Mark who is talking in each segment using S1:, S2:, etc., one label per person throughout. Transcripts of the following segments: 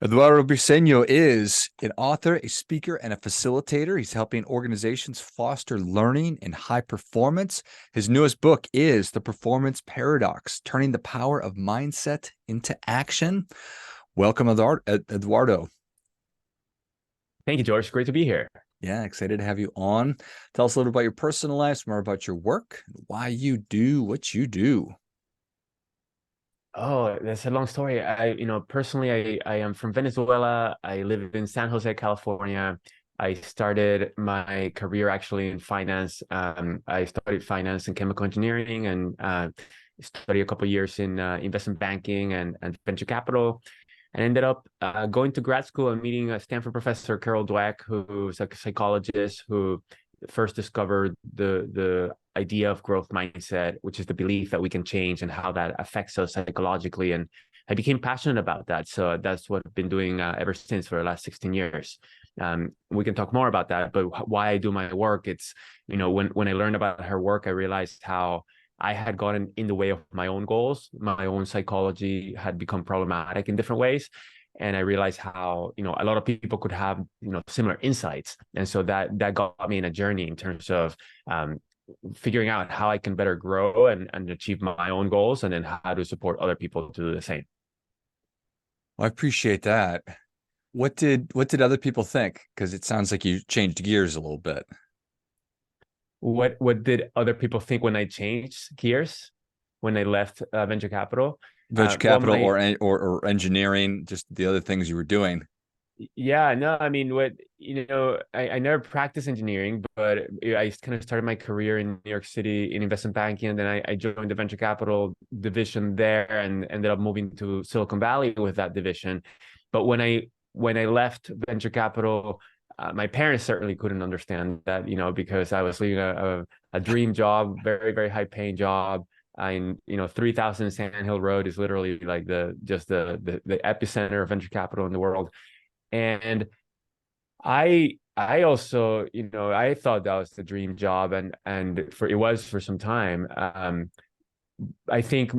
S1: Eduardo Briceño is an author, a speaker, and a facilitator. He's helping organizations foster learning and high performance. His newest book is The Performance Paradox, Turning the Power of Mindset into Action. Welcome, Eduardo.
S2: Thank you, George. Great to be here.
S1: Yeah, excited to have you on. Tell us a little about your personal life, more about your work, why you do what you do.
S2: Oh, that's a long story. Personally, I am from Venezuela. I live in San Jose, California. I started my career actually in finance. I studied finance and chemical engineering and studied a couple of years in investment banking and venture capital. And ended up going to grad school and meeting a Stanford professor, Carol Dweck, who's a psychologist who first discovered the idea of growth mindset, which is the belief that we can change and how that affects us psychologically. And I became passionate about that. So that's what I've been doing ever since for the last 16 years. We can talk more about that, but why I do my work, it's, when I learned about her work, I realized how I had gotten in the way of my own goals. My own psychology had become problematic in different ways. And I realized how, a lot of people could have, similar insights. And so that got me in a journey in terms of figuring out how I can better grow and achieve my own goals, and then how to support other people to do the same.
S1: Well, I appreciate that. What did other people think? Because it sounds like you changed gears a little bit.
S2: What did other people think when I changed gears, when I left venture capital?
S1: Venture
S2: Well,
S1: capital or engineering, just the other things you were doing.
S2: yeah, no, I mean, I never practiced engineering, but I kind of started my career in New York City in investment banking, and then I joined the venture capital division there and ended up moving to Silicon Valley with that division. But when I left venture capital, my parents certainly couldn't understand that, because I was leaving a dream job, very, very high paying job. 3,000 Sand Hill Road is literally like the epicenter of venture capital in the world. And I also, I thought that was the dream job, and it was for some time. I think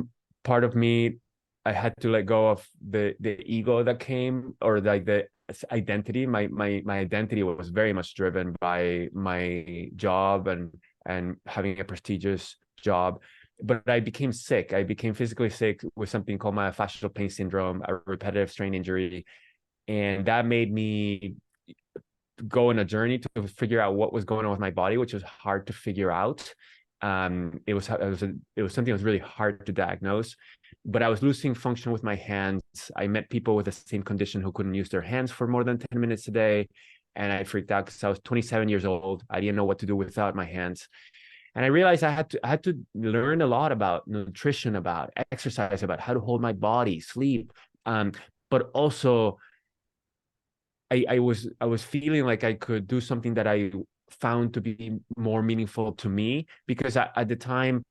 S2: part of me, I had to let go of the ego that came, or like the identity. My identity was very much driven by my job and having a prestigious job. But I became sick. I became physically sick with something called myofascial pain syndrome, a repetitive strain injury, and that made me go on a journey to figure out what was going on with my body, which was hard to figure out. It was something that was really hard to diagnose, but I was losing function with my hands. I met people with the same condition who couldn't use their hands for more than 10 minutes a day, and I freaked out because I was 27 years old. I didn't know what to do without my hands. And I realized I had to learn a lot about nutrition, about exercise, about how to hold my body, sleep, but also I was feeling like I could do something that I found to be more meaningful to me, because at the time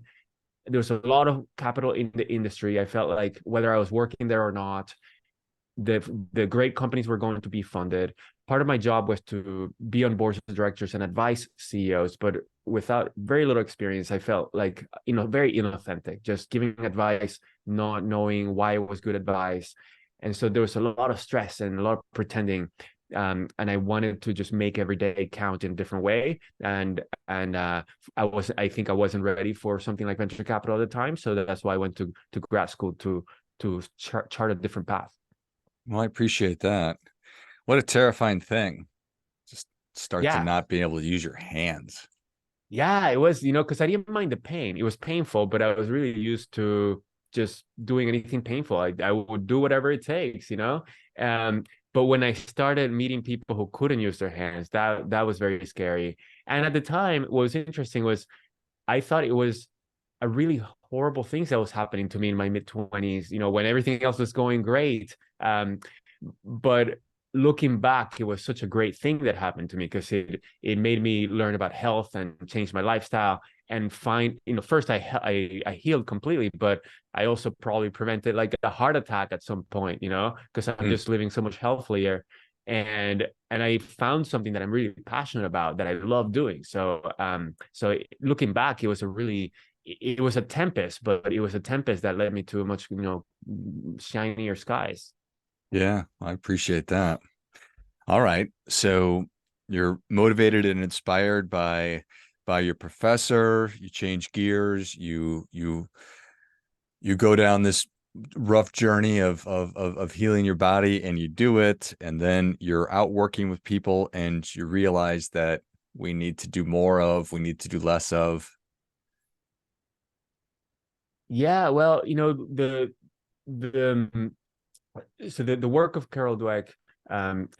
S2: there was a lot of capital in the industry. I felt like whether I was working there or not, the great companies were going to be funded. Part of my job was to be on boards of directors and advise CEOs, but without very little experience, I felt like, very inauthentic, just giving advice, not knowing why it was good advice. And so there was a lot of stress and a lot of pretending. And I wanted to just make every day count in a different way. And I think I wasn't ready for something like venture capital at the time. So that's why I went to grad school to chart a different path.
S1: Well, I appreciate that. What a terrifying thing. Just start to
S2: Yeah.
S1: not being able to use your hands.
S2: Yeah, it was, because I didn't mind the pain. It was painful, but I was really used to just doing anything painful. I would do whatever it takes. But when I started meeting people who couldn't use their hands, that was very scary. And at the time, what was interesting was I thought it was a really horrible thing that was happening to me in my mid 20s, when everything else was going great. But looking back, it was such a great thing that happened to me, because it made me learn about health and change my lifestyle and find, first I healed completely, but I also probably prevented like a heart attack at some point, because I'm
S1: Hmm.
S2: just living so much healthier. And I found something that I'm really passionate about, that I love doing. So looking back, it was a tempest, but it was a tempest that led me to a much, shinier skies.
S1: Yeah, I appreciate that. All right. So you're motivated and inspired by your professor, you change gears, you go down this rough journey of healing your body and you do it, and then you're out working with people and you realize that we need to do less of.
S2: Yeah, well, the so the work of Carol Dweck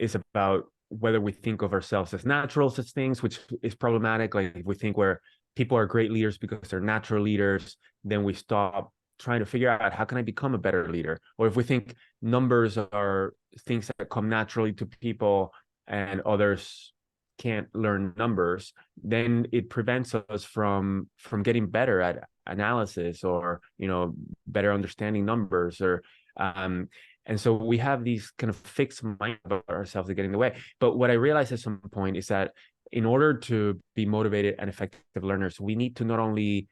S2: is about whether we think of ourselves as natural such things, which is problematic. Like if we think where people are great leaders because they're natural leaders, then we stop trying to figure out how can I become a better leader. Or if we think numbers are things that come naturally to people and others can't learn numbers, then it prevents us from getting better at analysis or better understanding numbers or and so we have these kind of fixed mind about ourselves that get in the way. But what I realized at some point is that in order to be motivated and effective learners, we need to not only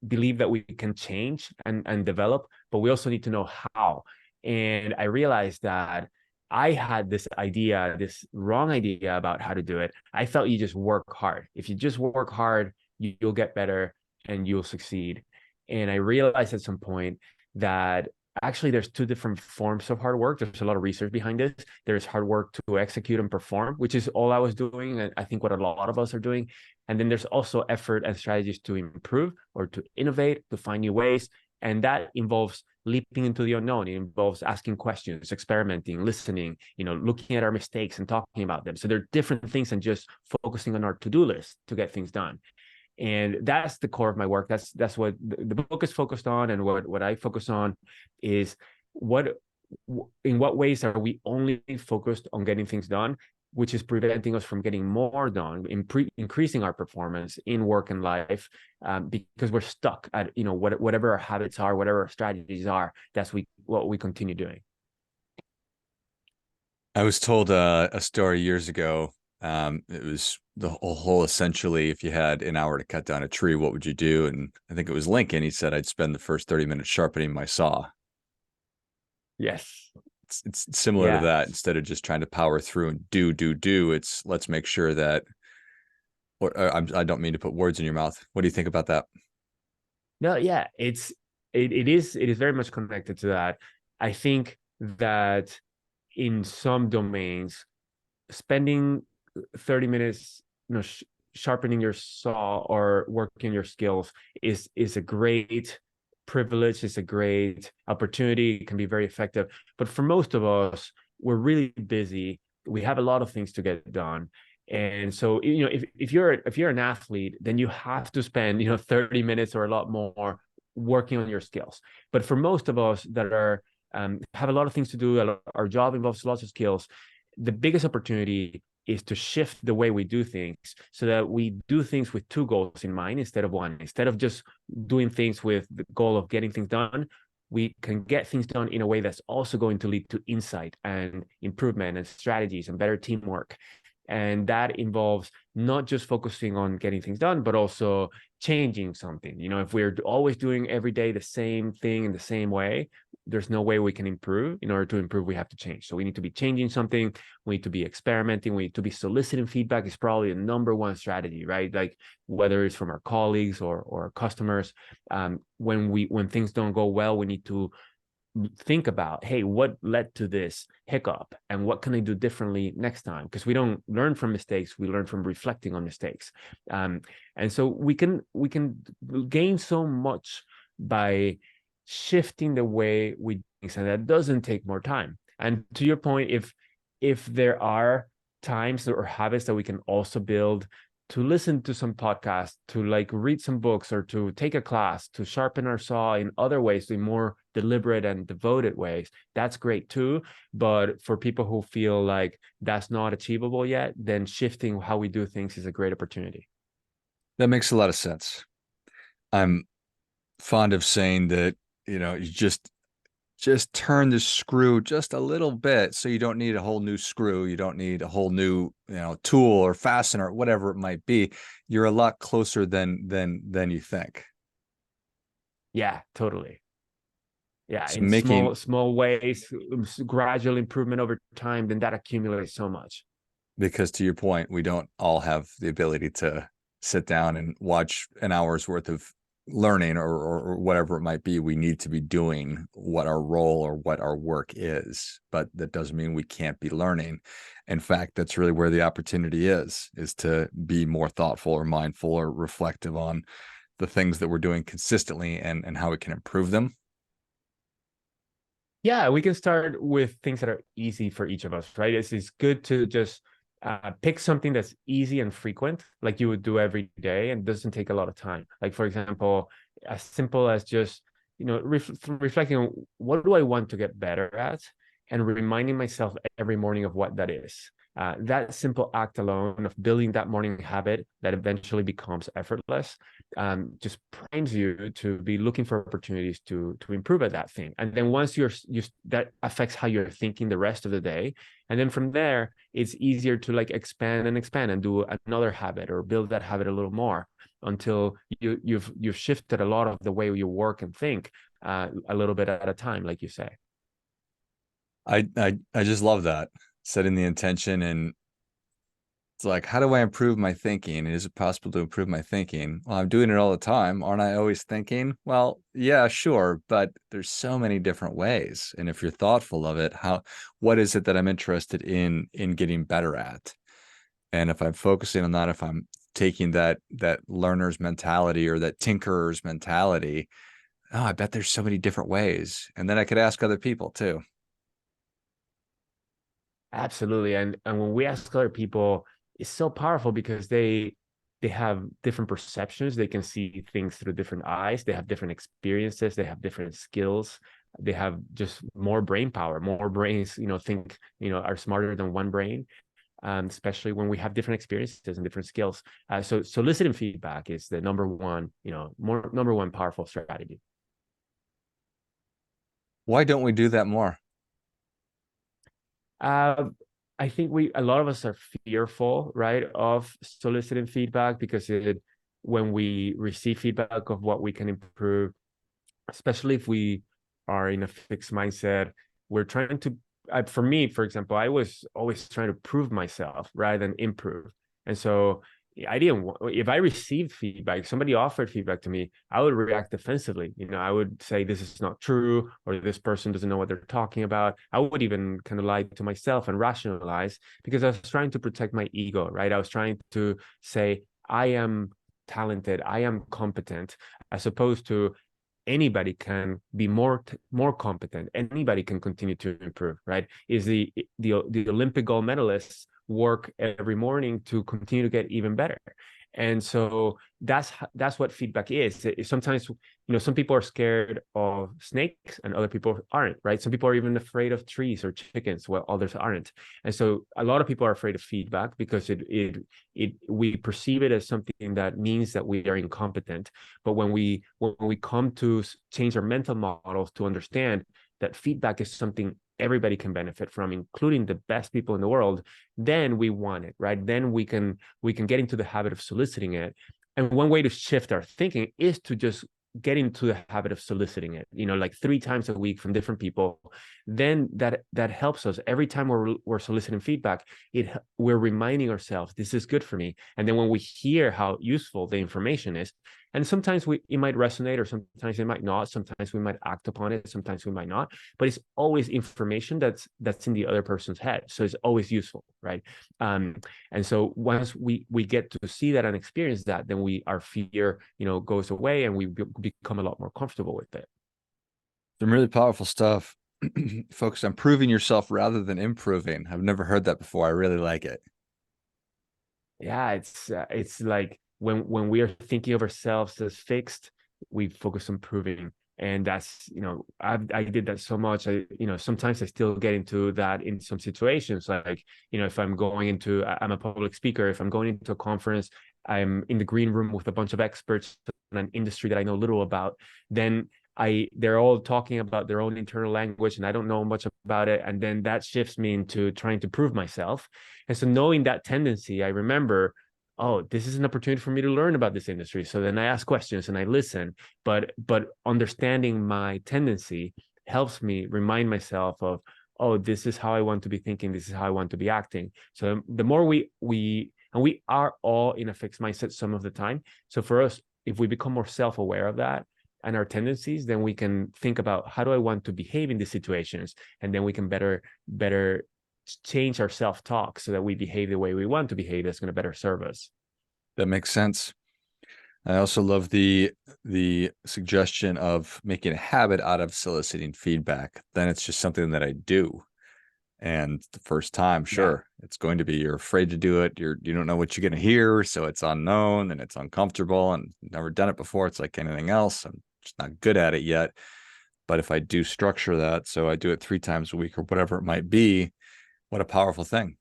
S2: believe that we can change and develop, but we also need to know how. And I realized that I had this idea, this wrong idea about how to do it. I felt you just work hard. If you just work hard, you'll get better and you'll succeed. And I realized at some point that actually there's two different forms of hard work. There's a lot of research behind this. There's hard work to execute and perform, which is all I was doing. And I think what a lot of us are doing. And then there's also effort and strategies to improve or to innovate, to find new ways. And that involves leaping into the unknown. It involves asking questions, experimenting, listening, looking at our mistakes and talking about them. So there are different things than just focusing on our to-do list to get things done. And that's the core of my work. That's what the book is focused on, and what I focus on is in what ways are we only focused on getting things done, which is preventing us from getting more done, increasing our performance in work and life, because we're stuck at whatever our habits are, whatever our strategies are. That's what we continue doing.
S1: I was told a story years ago. It was the whole essentially, if you had an hour to cut down a tree, what would you do? And I think it was Lincoln. He said, I'd spend the first 30 minutes sharpening my saw.
S2: Yes.
S1: It's similar to
S2: Yeah.
S1: that. Instead of just trying to power through and do, it's let's make sure that, or I don't mean to put words in your mouth. What do you think about that?
S2: No, yeah, it is very much connected to that. I think that in some domains, spending 30 minutes, sharpening your saw or working your skills is a great privilege, it's a great opportunity, it can be very effective. But for most of us, we're really busy. We have a lot of things to get done. And so, if you're an athlete, then you have to spend, 30 minutes or a lot more working on your skills. But for most of us that are have a lot of things to do, our job involves lots of skills. The biggest opportunity is to shift the way we do things so that we do things with two goals in mind instead of one. Instead of just doing things with the goal of getting things done, we can get things done in a way that's also going to lead to insight and improvement and strategies and better teamwork. And that involves not just focusing on getting things done, but also changing something. If we're always doing every day the same thing in the same way, there's no way we can improve. In order to improve, we have to change. So we need to be changing something. We need to be experimenting. We need to be soliciting feedback is probably the number one strategy, right? Like whether it's from our colleagues or our customers. When things don't go well, we need to think about, hey, what led to this hiccup and what can I do differently next time? Because we don't learn from mistakes, we learn from reflecting on mistakes. And so we can gain so much by shifting the way we do things, and that doesn't take more time. And to your point, if there are times or habits that we can also build, to listen to some podcasts, to like read some books, or to take a class, to sharpen our saw in other ways, in more deliberate and devoted ways, that's great too. But for people who feel like that's not achievable yet, then shifting how we do things is a great opportunity.
S1: That makes a lot of sense. I'm fond of saying that, you just turn the screw just a little bit, so you don't need a whole new screw, you don't need a whole new tool or fastener, whatever it might be. You're a lot closer than you think.
S2: Yeah, totally. Yeah,
S1: So
S2: in
S1: making,
S2: small ways, gradual improvement over time, then that accumulates so much.
S1: because to your point, we don't all have the ability to sit down and watch an hour's worth of learning or whatever it might be. We need to be doing what our role or what our work is, but that doesn't mean we can't be learning. In fact, that's really where the opportunity is to be more thoughtful or mindful or reflective on the things that we're doing consistently and how we can improve them.
S2: Yeah, we can start with things that are easy for each of us, right? It's good to just pick something that's easy and frequent, like you would do every day, and doesn't take a lot of time. Like, for example, as simple as just, reflecting on what do I want to get better at, and reminding myself every morning of what that is. That simple act alone of building that morning habit that eventually becomes effortless, just primes you to be looking for opportunities to improve at that thing. And then once that affects how you're thinking the rest of the day. And then from there, it's easier to like expand and do another habit or build that habit a little more until you've shifted a lot of the way you work and think, a little bit at a time, like you say.
S1: I just love that, setting the intention. And it's like, how do I improve my thinking? Is it possible to improve my thinking? Well, I'm doing it all the time. Aren't I always thinking? Well, yeah, sure, but there's so many different ways. And if you're thoughtful of it, what is it that I'm interested in getting better at? And if I'm focusing on that, if I'm taking that learner's mentality or that tinkerer's mentality, oh, I bet there's so many different ways. And then I could ask other people too.
S2: Absolutely. And when we ask other people, it's so powerful because they have different perceptions. They can see things through different eyes. They have different experiences. They have different skills. They have just more brain power, more brains, think, are smarter than one brain. Especially when we have different experiences and different skills. So soliciting feedback is the number one, number one powerful strategy.
S1: Why don't we do that more?
S2: Uh, I think a lot of us are fearful, right, of soliciting feedback because when we receive feedback of what we can improve, especially if we are in a fixed mindset, we're trying to, for me, for example, I was always trying to prove myself rather than improve. And so I didn't if I received feedback, somebody offered feedback to me, I would react defensively. I would say this is not true, or this person doesn't know what they're talking about. I would even kind of lie to myself and rationalize because I was trying to protect my ego, right? I was trying to say, I am talented, I am competent, as opposed to anybody can be more competent, anybody can continue to improve, right? Is the Olympic gold medalists work every morning to continue to get even better. And so that's what feedback is. Sometimes, some people are scared of snakes and other people aren't, right? Some people are even afraid of trees or chickens while others aren't. And so a lot of people are afraid of feedback because we perceive it as something that means that we are incompetent. But when we come to change our mental models to understand that feedback is something everybody can benefit from, including the best people in the world, then we want it, right? Then we can get into the habit of soliciting it. And one way to shift our thinking is to just get into the habit of soliciting it, like 3 times a week from different people. Then that helps us every time we're soliciting feedback. We're reminding ourselves this is good for me. And then when we hear how useful the information is, and sometimes it might resonate, or sometimes it might not. Sometimes we might act upon it. Sometimes we might not. But it's always information that's in the other person's head, so it's always useful, right? And so once we get to see that and experience that, then our fear, goes away, and we become a lot more comfortable with it.
S1: Some really powerful stuff. Focus on proving yourself rather than improving. I've never heard that before. I really like it.
S2: Yeah, it's like when we are thinking of ourselves as fixed, we focus on proving. And that's, I did that so much. Sometimes I still get into that in some situations. Like, if I'm I'm a public speaker, if I'm going into a conference, I'm in the green room with a bunch of experts in an industry that I know little about, then they're all talking about their own internal language and I don't know much about it. And then that shifts me into trying to prove myself. And so knowing that tendency, I remember, oh, this is an opportunity for me to learn about this industry. So then I ask questions and I listen, but understanding my tendency helps me remind myself of, oh, this is how I want to be thinking, this is how I want to be acting. So the more we are all in a fixed mindset some of the time. So for us, if we become more self-aware of that and our tendencies, then we can think about, how do I want to behave in these situations? And then we can better change our self-talk so that we behave the way we want to behave. That's going to better serve us.
S1: That makes sense. I also love the suggestion of making a habit out of soliciting feedback. Then it's just something that I do. And the first time,
S2: Yeah.
S1: sure, it's going to be, you're afraid to do it. You don't know what you're going to hear, so it's unknown and it's uncomfortable, and never done it before. It's like anything else. I'm just not good at it yet. But if I do structure that, so I do it 3 times a week or whatever it might be, what a powerful thing.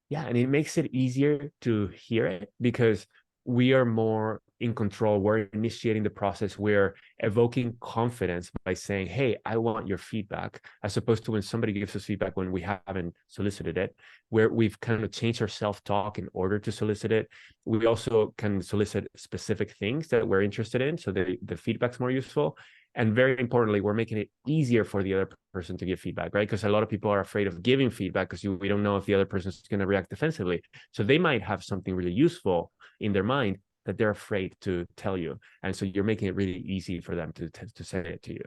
S2: Yeah, and it makes it easier to hear it because we are more in control. We're initiating the process. We're evoking confidence by saying, hey, I want your feedback, as opposed to when somebody gives us feedback when we haven't solicited it, where we've kind of changed our self-talk in order to solicit it. We also can solicit specific things that we're interested in, so the feedback's more useful. And very importantly, we're making it easier for the other person to give feedback, right? Because a lot of people are afraid of giving feedback because we don't know if the other person is going to react defensively. So they might have something really useful in their mind that they're afraid to tell you. And so you're making it really easy for them to say it to you.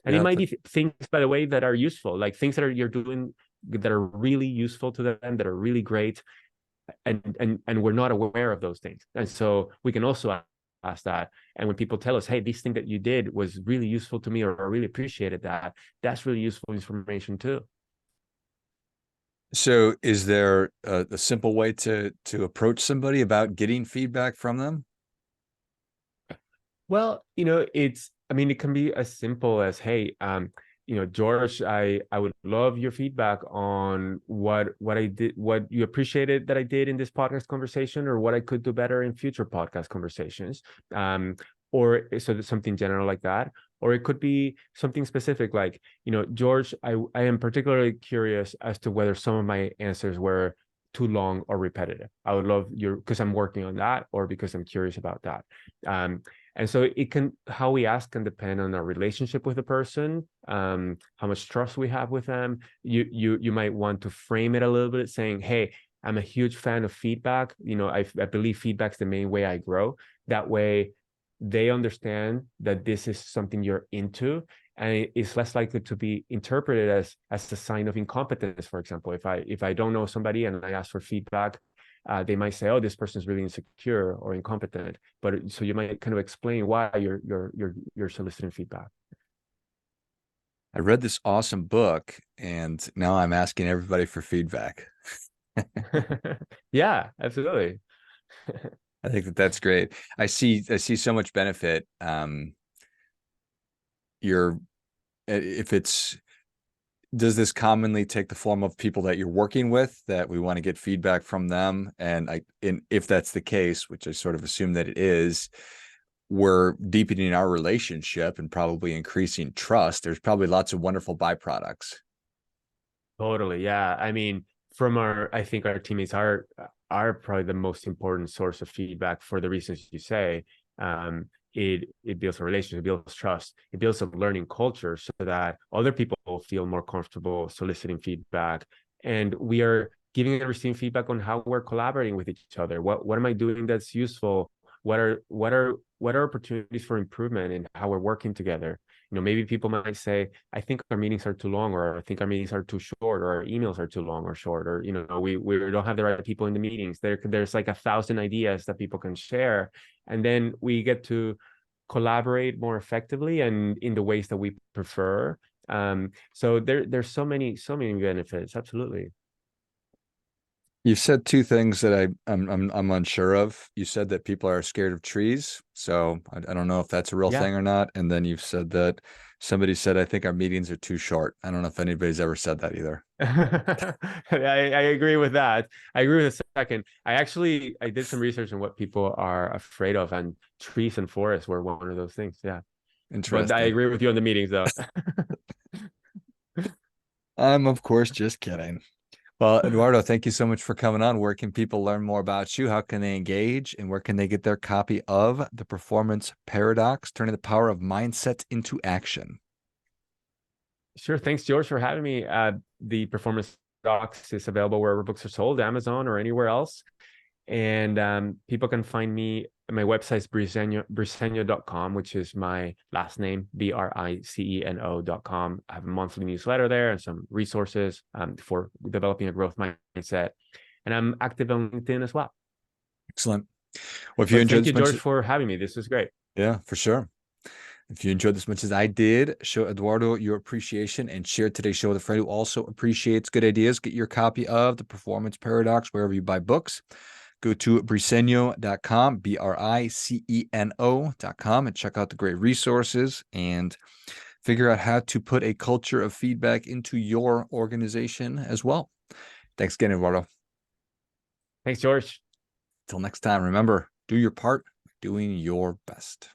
S2: And it
S1: Yeah,
S2: might be things, by the way, that are useful, like things that you're doing that are really useful to them, that are really great. And we're not aware of those things. And so we can also ask that. And when people tell us, hey, this thing that you did was really useful to me, or I really appreciated that, that's really useful information too.
S1: so is there a simple way to approach somebody about getting feedback from them?
S2: Well, I mean, it can be as simple as, hey, George, I would love your feedback on what I did, what you appreciated that I did in this podcast conversation, or what I could do better in future podcast conversations. Um, or so there's something general like that. Or it could be something specific like, George, I am particularly curious as to whether some of my answers were too long or repetitive. I would love because I'm working on that, or because I'm curious about that. And so how we ask can depend on our relationship with the person, how much trust we have with them. You might want to frame it a little bit saying, hey, I'm a huge fan of feedback. I believe feedback's the main way I grow. That way they understand that this is something you're into, and it's less likely to be interpreted as a sign of incompetence. For example, if I don't know somebody and I ask for feedback, they might say, "Oh, this person's really insecure or incompetent." But so you might kind of explain why you're soliciting feedback.
S1: I read this awesome book, and now I'm asking everybody for feedback.
S2: Yeah, absolutely.
S1: I think that that's great. I see so much benefit. You're if it's Does this commonly take the form of people that you're working with, that we want to get feedback from them? And if that's the case, which I sort of assume that it is, we're deepening our relationship and probably increasing trust. There's probably lots of wonderful byproducts.
S2: Totally. Yeah. I mean, I think our teammates are probably the most important source of feedback for the reasons you say. It builds a relationship, it builds trust, it builds a learning culture so that other people feel more comfortable soliciting feedback. And we are giving and receiving feedback on how we're collaborating with each other. What am I doing that's useful? What are opportunities for improvement in how we're working together? Maybe people might say, I think our meetings are too long, or I think our meetings are too short, or our emails are too long or short, or we don't have the right people in the meetings. There's like 1,000 ideas that people can share, and then we get to collaborate more effectively and in the ways that we prefer. So there's so many benefits. Absolutely.
S1: You've said two things that I'm unsure of. You said that people are scared of trees, so I don't know if that's a real
S2: Yeah.
S1: thing or not. And then you've said that somebody said, I think our meetings are too short. I don't know if anybody's ever said that either.
S2: I agree with that. I agree with the second. I did some research on what people are afraid of, and trees and forests were one of those things. Yeah. But I
S1: Interesting.
S2: agree with you on the meetings though.
S1: I'm of course just kidding. Well, Eduardo, thank you so much for coming on. Where can people learn more about you? How can they engage? And where can they get their copy of The Performance Paradox, Turning the Power of Mindset into Action?
S2: Sure. Thanks, George, for having me. The Performance Docs is available wherever books are sold, Amazon or anywhere else. And people can find me. My website is briceño.com, which is my last name, BRICENO.com. I have a monthly newsletter there and some resources for developing a growth mindset. And I'm active on LinkedIn as well.
S1: Excellent. Well, if you
S2: But
S1: enjoyed
S2: thank
S1: this
S2: you,
S1: much,
S2: George, for having me. This was great.
S1: yeah, for sure. If you enjoyed this much as I did, show Eduardo your appreciation and share today's show with a friend who also appreciates good ideas. Get your copy of The Performance Paradox wherever you buy books. Go to briceño.com, BRICENO.com, and check out the great resources and figure out how to put a culture of feedback into your organization as well. Thanks again, Eduardo.
S2: Thanks, George.
S1: Till next time, remember, do your part, doing your best.